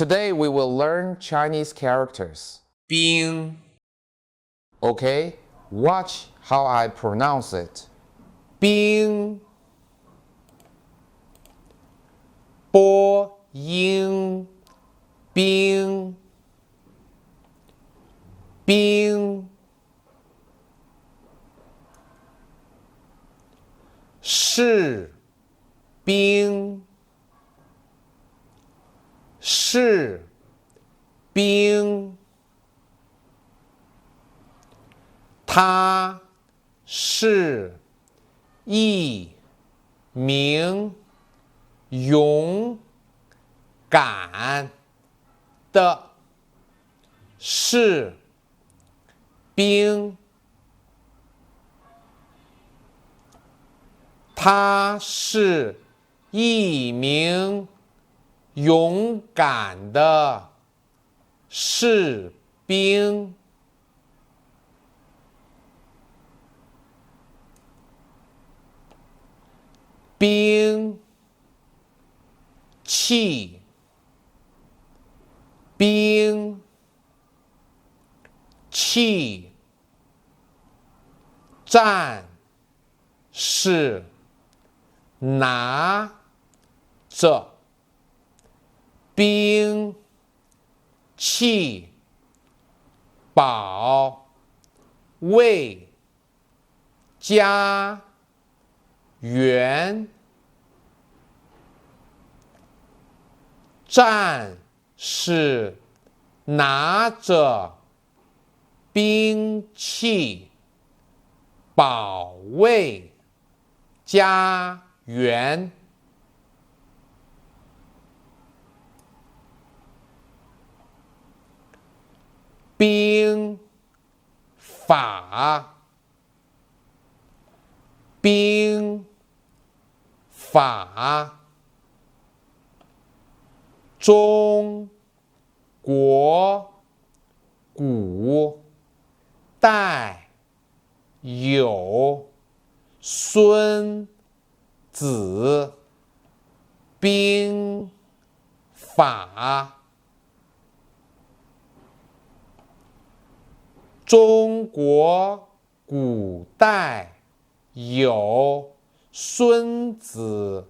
Today we will learn Chinese characters. 冰 Okay, watch how I pronounce it. 冰播音冰冰士兵士兵他是一名勇敢的士兵。他是一名勇敢的士兵。兵器兵器战士拿着兵器保卫家园。战士拿着兵器保卫家园。兵法兵法中国古代有孙子兵法。中国古代有孙子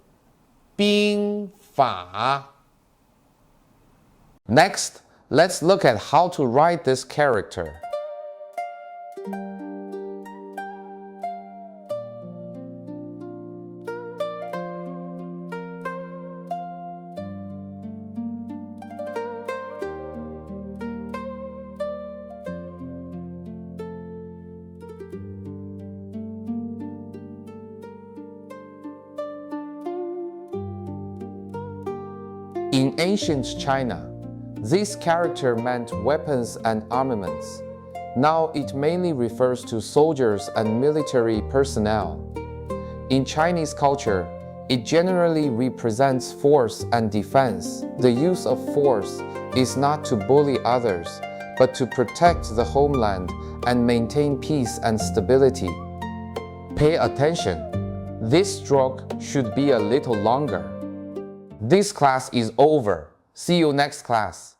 兵法。Next, let's look at how to write this character. In ancient China, this character meant weapons and armaments. Now it mainly refers to soldiers and military personnel. In Chinese culture, it generally represents force and defense. The use of force is not to bully others, but to protect the homeland and maintain peace and stability. Pay attention. This stroke should be a little longer. This class is over. See you next class.